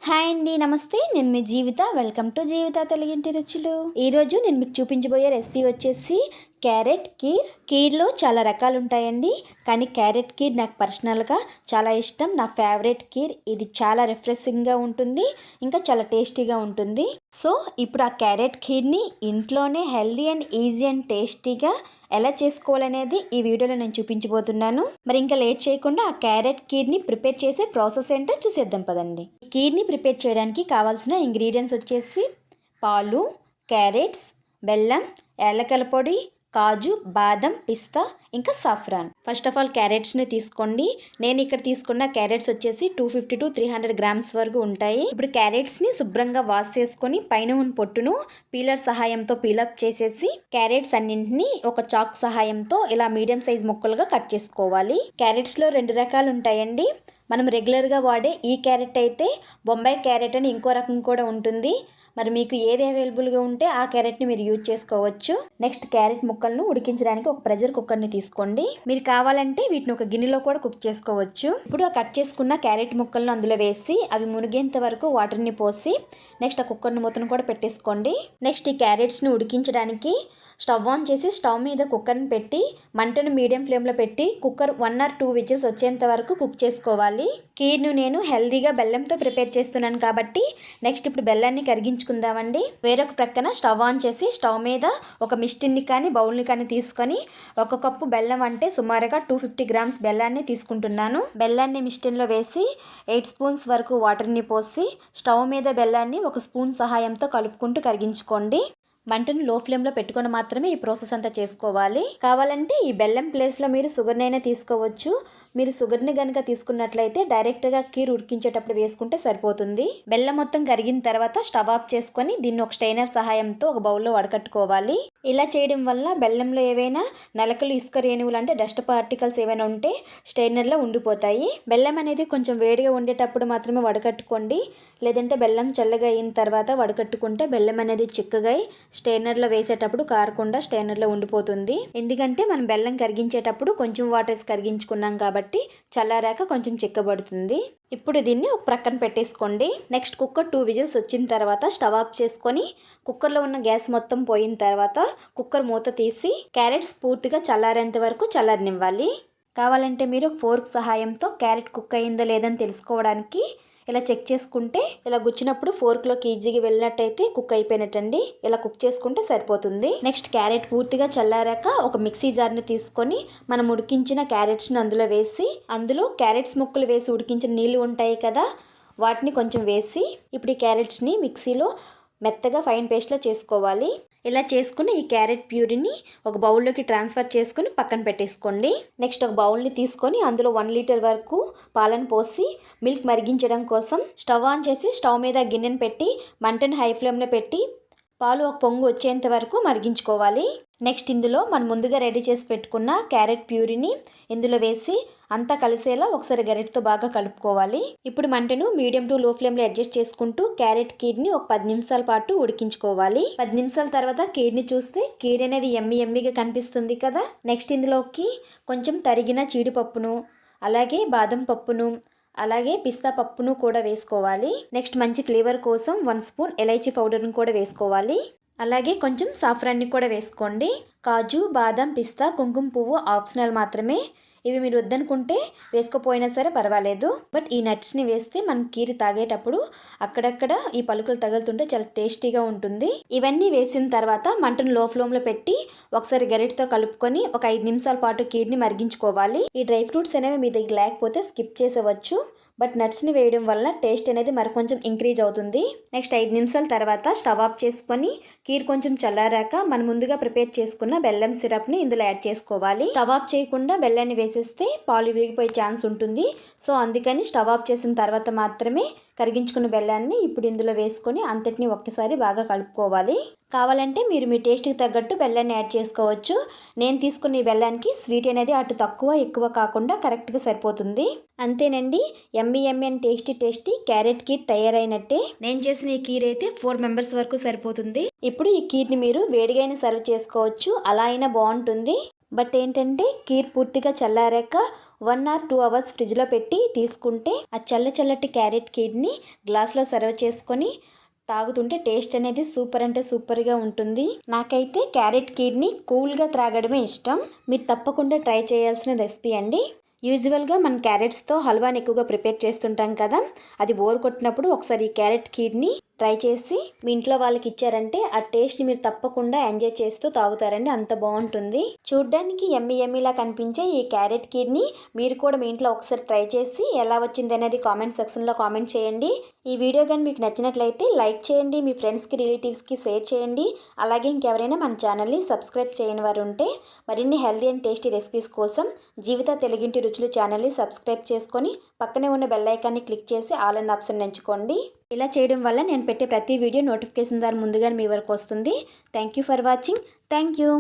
Hi అండి, నమస్తే. నేను మీ జీవిత. వెల్కమ్ టు జీవిత తెలుగింటి రుచులు. ఈరోజు నేను మీకు చూపించబోయే రెసిపీ వచ్చేసి క్యారెట్ కీర్. కీర్లో చాలా రకాలు ఉంటాయండి, కానీ క్యారెట్ కీర్ నాకు పర్సనల్గా చాలా ఇష్టం. నా ఫేవరెట్ కీర్ ఇది. చాలా రిఫ్రెషింగ్గా ఉంటుంది, ఇంకా చాలా టేస్టీగా ఉంటుంది. సో ఇప్పుడు ఆ క్యారెట్ కీర్ని ఇంట్లోనే హెల్దీ అండ్ ఈజీ అండ్ టేస్టీగా ఎలా చేసుకోవాలనేది ఈ వీడియోలో నేను చూపించబోతున్నాను. మరి ఇంకా లేట్ చేయకుండా ఆ క్యారెట్ కీర్ని ప్రిపేర్ చేసే ప్రాసెస్ ఏంటో చూసేద్దాం పదండి. కీర్ని ప్రిపేర్ చేయడానికి కావాల్సిన ఇంగ్రీడియంట్స్ వచ్చేసి పాలు, క్యారెట్స్, బెల్లం, యాలకల పొడి, కాజు, బాదం, పిస్తా, ఇంకా సాఫ్రాన్. ఫస్ట్ ఆఫ్ ఆల్ క్యారెట్స్ని తీసుకోండి. నేను ఇక్కడ తీసుకున్న క్యారెట్స్ వచ్చేసి 250 to 300 గ్రామ్స్ వరకు ఉంటాయి. ఇప్పుడు క్యారెట్స్ని శుభ్రంగా వాష్ చేసుకొని పైన ఉన్న పొట్టును పీలర్ సహాయంతో పీలప్ చేసేసి క్యారెట్స్ అన్నింటినీ ఒక చాక్ సహాయంతో ఇలా మీడియం సైజ్ ముక్కలుగా కట్ చేసుకోవాలి. క్యారెట్స్లో 2 రకాలు ఉంటాయండి. మనం రెగ్యులర్గా వాడే ఈ క్యారెట్ అయితే బొంబాయి క్యారెట్ అని ఇంకో రకం కూడా ఉంటుంది. మరి మీకు ఏది అవైలబుల్గా ఉంటే ఆ క్యారెట్ని మీరు యూజ్ చేసుకోవచ్చు. నెక్స్ట్ క్యారెట్ ముక్కలను ఉడికించడానికి ఒక ప్రెషర్ కుక్కర్ని తీసుకోండి. మీరు కావాలంటే వీటిని ఒక గిన్నెలో కూడా కుక్ చేసుకోవచ్చు. ఇప్పుడు ఆ కట్ చేసుకున్న క్యారెట్ ముక్కలను అందులో వేసి అవి మునిగేంత వరకు వాటర్ని పోసి నెక్స్ట్ ఆ కుక్కర్ని మూతను కూడా పెట్టేసుకోండి. నెక్స్ట్ ఈ క్యారెట్స్ని ఉడికించడానికి స్టవ్ ఆన్ చేసి స్టవ్ మీద కుక్కర్ని పెట్టి మంటను మీడియం ఫ్లేమ్లో పెట్టి కుక్కర్ 1 or 2 విజిల్స్ వచ్చేంత వరకు కుక్ చేసుకోవాలి. కీర్ను నేను హెల్దీగా బెల్లంతో ప్రిపేర్ చేస్తున్నాను కాబట్టి నెక్స్ట్ ఇప్పుడు బెల్లాన్ని కరిగించుకుందామండి. వేరొక ప్రక్కన స్టవ్ ఆన్ చేసి స్టవ్ మీద ఒక మిస్టిన్ని కానీ బౌల్ని కానీ తీసుకొని 1 కప్పు బెల్లం అంటే సుమారుగా 250 గ్రామ్స్ బెల్లాన్ని తీసుకుంటున్నాను. బెల్లాన్ని మిస్టిన్లో వేసి 8 స్పూన్స్ వరకు వాటర్ని పోసి స్టవ్ మీద బెల్లాన్ని 1 స్పూన్ సహాయంతో కలుపుకుంటూ కరిగించుకోండి. మంటను లో ఫ్లేమ్లో పెట్టుకొని మాత్రమే ఈ ప్రాసెస్ అంతా చేసుకోవాలి. కావాలంటే ఈ బెల్లం ప్లేస్లో మీరు షుగర్నైనా తీసుకోవచ్చు. మీరు షుగర్ని కనుక తీసుకున్నట్లయితే డైరెక్ట్గా కీర్ ఉడికించేటప్పుడు వేసుకుంటే సరిపోతుంది. బెల్లం మొత్తం కరిగిన తర్వాత స్టవ్ ఆఫ్ చేసుకొని దీన్ని ఒక స్టైనర్ సహాయంతో ఒక బౌల్లో వడకట్టుకోవాలి. ఇలా చేయడం వల్ల బెల్లంలో ఏవైనా నలకలు, ఇసుక రేణువులు అంటే డస్ట్ పార్టికల్స్ ఏమైనా ఉంటే స్టైనర్లో ఉండిపోతాయి. బెల్లం అనేది కొంచెం వేడిగా ఉండేటప్పుడు మాత్రమే వడకట్టుకోండి. లేదంటే బెల్లం చల్లగా అయిన తర్వాత వడకట్టుకుంటే బెల్లం అనేది చిక్కగా స్టైనర్లో వేసేటప్పుడు కారకుండా స్టైనర్లో ఉండిపోతుంది. ఎందుకంటే మనం బెల్లం కరిగించేటప్పుడు కొంచెం వాటర్స్ కరిగించుకున్నాం కాబట్టి చల్లారాక కొంచెం చిక్కబడుతుంది. ఇప్పుడు దీన్ని ఒక ప్రక్కన పెట్టేసుకోండి. నెక్స్ట్ కుక్కర్ 2 విజిల్స్ వచ్చిన తర్వాత స్టవ్ ఆఫ్ చేసుకొని కుక్కర్లో ఉన్న గ్యాస్ మొత్తం పోయిన తర్వాత కుక్కర్ మూత తీసి క్యారెట్స్ పూర్తిగా చల్లారేంత వరకు చల్లారనివ్వాలి. కావాలంటే మీరు ఫోర్క్ సహాయంతో క్యారెట్ కుక్ అయిందో లేదని తెలుసుకోవడానికి ఇలా చెక్ చేసుకుంటే ఇలా గుచ్చినప్పుడు ఫోర్క్లోకి ఈజీగా వెళ్ళినట్టయితే కుక్ అయిపోయినట్టండి. ఇలా కుక్ చేసుకుంటే సరిపోతుంది. నెక్స్ట్ క్యారెట్ పూర్తిగా చల్లారాక ఒక మిక్సీ జార్ని తీసుకొని మనం ఉడికించిన క్యారెట్స్ని అందులో వేసి అందులో క్యారెట్స్ ముక్కలు వేసి ఉడికించిన నీళ్ళు ఉంటాయి కదా, వాటిని కొంచెం వేసి ఇప్పుడు ఈ క్యారెట్స్ని మిక్సీలో మెత్తగా ఫైన్ పేస్ట్లో చేసుకోవాలి. ఇలా చేసుకుని ఈ క్యారెట్ ప్యూరీని ఒక బౌల్లోకి ట్రాన్స్ఫర్ చేసుకుని పక్కన పెట్టేసుకోండి. నెక్స్ట్ ఒక బౌల్ని తీసుకొని అందులో 1 లీటర్ వరకు పాలను పోసి మిల్క్ మరిగించడం కోసం స్టవ్ ఆన్ చేసి స్టవ్ మీద గిన్నెను పెట్టి మంటను హై ఫ్లేమ్లో పెట్టి పాలు ఒక పొంగు వచ్చేంత వరకు మరిగించుకోవాలి. నెక్స్ట్ ఇందులో మనం ముందుగా రెడీ చేసి పెట్టుకున్న క్యారెట్ ప్యూరీని ఇందులో వేసి అంతా కలిసేలా ఒకసారి గరిటెతో బాగా కలుపుకోవాలి. ఇప్పుడు మంటను మీడియం టు లో ఫ్లేమ్లో అడ్జస్ట్ చేసుకుంటూ క్యారెట్ కీర్ని ఒక 10 నిమిషాల పాటు ఉడికించుకోవాలి. 10 నిమిషాల తర్వాత కీర్ని చూస్తే కీర్ అనేది ఎమ్మిగా కనిపిస్తుంది కదా. నెక్స్ట్ ఇందులోకి కొంచెం తరిగిన జీడిపప్పును, అలాగే బాదం పప్పును, అలాగే పిస్తా పప్పును కూడా వేసుకోవాలి. నెక్స్ట్ మంచి ఫ్లేవర్ కోసం 1 స్పూన్ ఎలైచీ పౌడర్ని కూడా వేసుకోవాలి. అలాగే కొంచెం సాఫ్రాన్ని కూడా వేసుకోండి. కాజు, బాదం, పిస్తా, కుంకుమ పువ్వు ఆప్షనల్ మాత్రమే. ఇవి మీరు వద్దనుకుంటే వేసుకోపోయినా సరే పర్వాలేదు. బట్ ఈ నట్స్ని వేస్తే మనం కీర్ తాగేటప్పుడు అక్కడక్కడ ఈ పలుకులు తగులుతుంటే చాలా టేస్టీగా ఉంటుంది. ఇవన్నీ వేసిన తర్వాత మంటను లో ఫ్లేమ్లో పెట్టి ఒకసారి గరిటెతో కలుపుకొని ఒక 5 నిమిషాల పాటు కీర్ని మరిగించుకోవాలి. ఈ డ్రై ఫ్రూట్స్ అనేవి మీ దగ్గర లేకపోతే స్కిప్ చేసేవచ్చు. బట్ నట్స్ని వేయడం వల్ల టేస్ట్ అనేది మరి కొంచెం ఇంక్రీజ్ అవుతుంది. నెక్స్ట్ 5 నిమిషాల తర్వాత స్టవ్ ఆఫ్ చేసుకొని కీర్ కొంచెం చల్లారాక మనం ముందుగా ప్రిపేర్ చేసుకున్న బెల్లం సిరప్ని ఇందులో యాడ్ చేసుకోవాలి. స్టవ్ ఆఫ్ చేయకుండా బెల్లాన్ని వేసేస్తే పాలు విరిగిపోయే ఛాన్స్ ఉంటుంది. సో అందుకని స్టవ్ ఆఫ్ చేసిన తర్వాత మాత్రమే కరిగించుకున్న బెల్లాన్ని ఇప్పుడు ఇందులో వేసుకొని అంతటిని ఒక్కసారి బాగా కలుపుకోవాలి. కావాలంటే మీరు మీ టేస్ట్కి తగ్గట్టు బెల్లాన్ని యాడ్ చేసుకోవచ్చు. నేను తీసుకున్న ఈ బెల్లానికి స్వీట్ అనేది అటు తక్కువ ఎక్కువ కాకుండా కరెక్ట్గా సరిపోతుంది. అంతేనండి, yummy and tasty carrot kheer తయారైనట్టే. నేను చేసిన ఈ కీర్ అయితే 4 మెంబర్స్ వరకు సరిపోతుంది. ఇప్పుడు ఈ కీర్ని మీరు వేడిగా సర్వ్ చేసుకోవచ్చు, అలా అయినా బాగుంటుంది. బట్ ఏంటంటే కీర్ పూర్తిగా చల్లారాక 1 ఆర్ 2 అవర్స్ ఫ్రిడ్జ్లో పెట్టి తీసుకుంటే ఆ చల్లటి క్యారెట్ కీర్ని గ్లాస్లో సర్వ్ చేసుకొని తాగుతుంటే టేస్ట్ అనేది సూపర్ అంటే సూపర్గా ఉంటుంది. నాకైతే క్యారెట్ కీర్ని కూల్గా త్రాగడమే ఇష్టం. మీరు తప్పకుండా ట్రై చేయాల్సిన రెసిపీ అండి. యూజువల్గా మనం క్యారెట్స్తో హల్వాని ఎక్కువగా ప్రిపేర్ చేస్తుంటాం కదా, అది బోర్ కొట్టినప్పుడు ఒకసారి ఈ క్యారెట్ కీర్ని ట్రై చేసి మీ ఇంట్లో వాళ్ళకి ఇచ్చారంటే ఆ టేస్ట్ని మీరు తప్పకుండా ఎంజాయ్ చేస్తూ తాగుతారండి. అంత బాగుంటుంది. చూడ్డానికి ఎమ్మీలా కనిపించే ఈ క్యారెట్ కీర్ని మీరు కూడా మీ ఇంట్లో ఒకసారి ట్రై చేసి ఎలా వచ్చింది అనేది కామెంట్ సెక్షన్లో కామెంట్ చేయండి. ఈ వీడియో కానీ మీకు నచ్చినట్లయితే లైక్ చేయండి, మీ ఫ్రెండ్స్కి రిలేటివ్స్కి షేర్ చేయండి. అలాగే ఇంకెవరైనా మన ఛానల్ని సబ్స్క్రైబ్ చేయని వారు ఉంటే మరిన్ని హెల్తీ అండ్ టేస్టీ రెసిపీస్ కోసం జీవిత తెలుగింటి రుచులు ఛానల్ని సబ్స్క్రైబ్ చేసుకొని పక్కనే ఉన్న బెల్ ఐకాన్ని క్లిక్ చేసి ఆల్ అన్న ఆప్షన్ ఎంచుకోండి. ఇలా చేయడం వల్ల నేను పెట్టే ప్రతి వీడియో నోటిఫికేషన్ ద్వారా ముందుగా మీ వరకు వస్తుంది. Thank you for watching. Thank you.